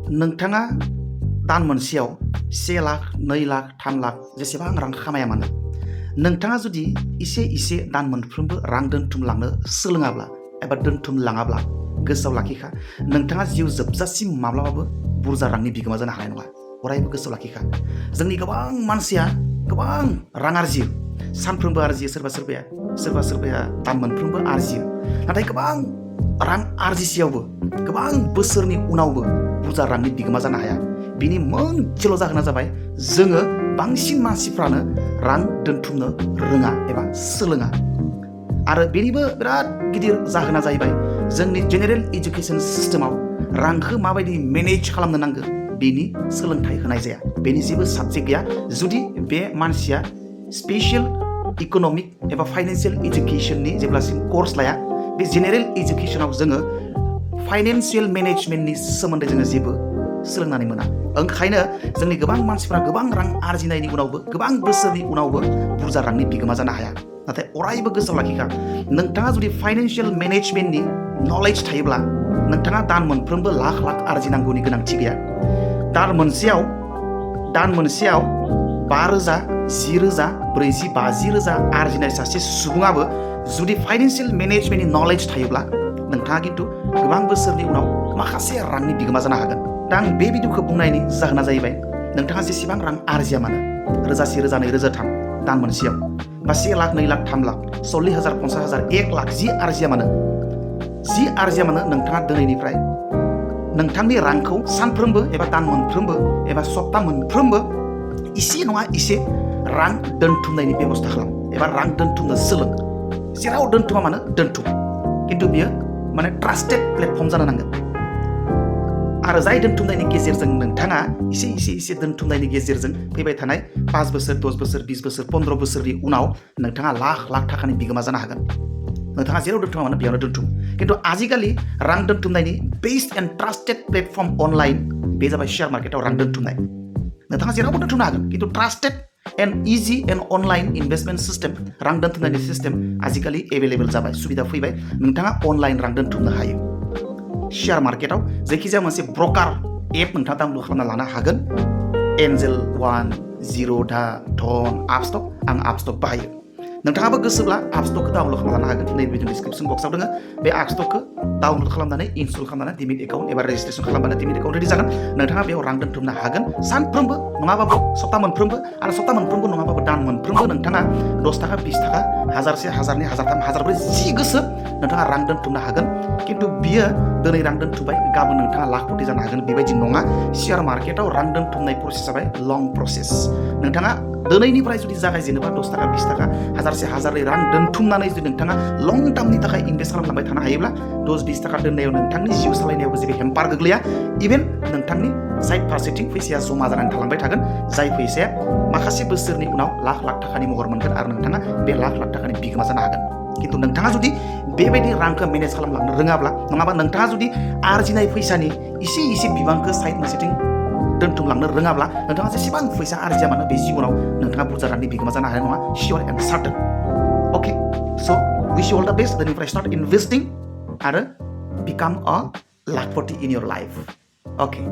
नोंथाङा दान मोनसेयाव 1 लाख 2 लाख 3 लाख जेसेबां रां खामाया मानो नोंथाङा जुदि इसे दान मोनफ्रोमबो रां दोनथुमलांनो सोलोङाब्ला एबा दोनथुमलाङाब्ला गोसोआव लाखिखा नोंथाङा जिउ जोबजासिम माब्लाबाबो बुरजा रांनि बिगोमा जानो हानाय नङा अरायबो गोसोआव लाखिखा जोंनि गोबां मानसिया गोबां रां आरजियो सानफ्रोमबो आरजियो सोरबा सोरबाया दान मोनफ्रोमबो आरजियो नाथाय गोबां रां आरजिसेयावबो गोबां बोसोरनि उनावबो बुरजा रांनि बिगोमा जानो हाया बिनि मोनसेल' जाहोना जाबाय जोङो बांसिन मानसिफ्रानो रां दोनथुमनो रोङा एबा सोलोङा आरो बेनिबो बिराद गिदिर जाहोना जाहैबाय जोंनि जेनेरेल एजुकेशन सिस्टेमाव रांखौ माबायदि मेनेज खालामनो नांगौ बेनि सोलोंथाइ होनाय जाया बेनि जेबो साबजेक्ट गैया जुदि बे मानसिया स्पेशल इक'नमिक एबा फाइनेन्सियेल एजुकेशननि जेब्लासिम कर्स लाया बे जेनेरेल एजुकेशनाव जोङो फाइनेन्सियेल मेनेजमेन्टनि सोमोन्दै जोङो जेबो सोलोंनानै मोना ओंखायनो जोंनि गोबां मानसिफ्रा गोबां रां आरजिनायनि उनावबो गोबां बोसोरनि उनावबो बुरजा रांनि बिगोमा जानो हाया नाथाय अरायबो गोसोआव लाखिखा नोंथाङा जुदि फाइनेन्सियेल मेनेजमेन्टनि नलेज थायोब्ला नोंथाङा दान मोनफ्रोमबो लाख आरजिनांगौनि गोनांथि गैया दान मोनसेयाव 5,000 10,000 40,000 50,000 आरजिनाय सासे सुबुङाबो जुदि फाइनेन्सियेल मेनेजमेन्टनि नलेज थायोब्ला नोंथाङा खिन्थु गोबां बोसोरनि उनाव माखासे रांनि बिगोमा जानो हागोन दा आं बे भिडिअखौ बुंनायनि जाहोना जाहैबाय नोंथाङा जेसेबां रां आरजिया मानो 1,000 1,000 2,000 3,000 दान मोनसेयाव बा 1 लाख 2 लाख 3 लाख 40,000 50,000 1 लाख जि आरजिया मानो नोंथाङा दिनैनिफ्राय नोंथांनि रांखौ सानफ्रोमबो एबा दान मोनफ्रोमबो एबा सप्ता मोनफ्रोमबो इसे नङा इसे रां दोनथुमनायनि बेबस्था खालाम एबा रां दोनथुमनो सोलों जेराव दोनथुमा मानो दोनथुम खिन्थु बियो माने ट्रास्टेड प्लेटफर्म जानो नांगोन आरो जाय दोनथुमनायनि गेजेरजों नोंथाङा इसे दोनथुमनायनि गेजेरजों फैबाय थानाय 5 बोसोर 10 बोसोर 20 बोसोर 15 बोसोरनि उनाव नोंथाङा लाख थाखानि बिगोमा जानो हागोन नोंथाङा जेराव दोनथुमा मानो बेयावनो दोनथुम खिन्थु आजिखालि रां दोनथुमनायनि बेस्ट एन्ड ट्रास्टेड प्लेटफर्म अनलाइन बे जाबाय शेयार मार्केटाव रां दोनथुमनाय नोंथाङा जेरावबो दोनथुमनो हागोन खिन्थु trusted and easy and online investment system रां दोनथुमनायनि सिस्टेम आजिखालि एभेलेबल जाबाय सुबिदा फैबाय नोंथाङा अनलाइन रां दोनथुमनो हायो शेयार मार्केटाव जायखिजाया मोनसे ब्रकार एप नोंथाङा डाउनलड खालामना लानो हागोन एन्जेल 1 जिर'धा धन आपस्टक आं आपस्टक बाहायो नोंथाङाबो गोसोब्ला आपस्टकखौ डाउनलड खालामना लानो हागोन नैबे भिडिअ डिसक्रिपसन बक्सआव दङ बे आपस्टकखौ डाउनलड खालामनानै इनस्टल खालामनानै डिमिट एकाउन्ट एबा रेजिस्ट्रेसन खालामबानो डिमिट एकाउन्ट रेडि जागोन नोंथाङा बेयाव रां दोनथुमनो हागोन सानफ्रोमबो नङाबाबो सप्ता मोनफ्रोमबो आरो सप्ता मोनफ्रोमबो नङाबाबो दान मोनफ्रोमबो नोंथाङा 10 थाखा 20 थाखा 1,000 1,000 1,003 1,004 जि गोसो नोंथाङा रां दोनथुमनो हागोन खिन्थु बियो दिनै रां दोनथुमबाय गाबोन नोंथाङा लाख कोटि जानो हागोन बेबायदि नङा शेयार मार्केटाव रां दोनथुमनाय प्रसेस जाबाय लं प्रसेस नोंथाङा दिनैनिफ्राय जुदि जागायजेनोबा 10 थाखा 20 थाखा 1,000 1,000 रां दोनथुमनानै जुदि नोंथाङा लं टार्मनि थाखाय इनभेस्ट खालामलांबाय थानो हायोब्ला 10-20 थाखा दोननायाव नोंथांनि जिउ सालायनायावबो जेबो हेम्पार गोग्लैया इभेन नोंथांनि साइड फारसेथिं फैसाया जमा जानानै थालांबाय थागोन जाय फैसाया माखासे बोसोरनि उनाव लाख थाखानि महर मोनगोन आरो नोंथाङा बे लाख थाखानि बिगोमा जानो हागोन खिन्थु नोंथाङा जुदि बेबायदि रांखौ मेनेज खालामलांनो रोङाब्ला नङाबा नोंथाङा जुदि आरजिनाय फैसानि इसे बिबांखौ साइड मोनसेथिं दोनथुमलांनो रोङाब्ला नोंथाङा जेसेबां फैसा आरजिया मानो बे जिबनाव नोंथाङा बुरजा रांनि बिगोमा जानो हानाय नङा सियर एन्ड सार्टेन अके स' wish you all the best दिनैनिफ्राय स्टार्ट इनभेस्टिं आरो बिकाम अ लाखपति इन योर लाइफ अके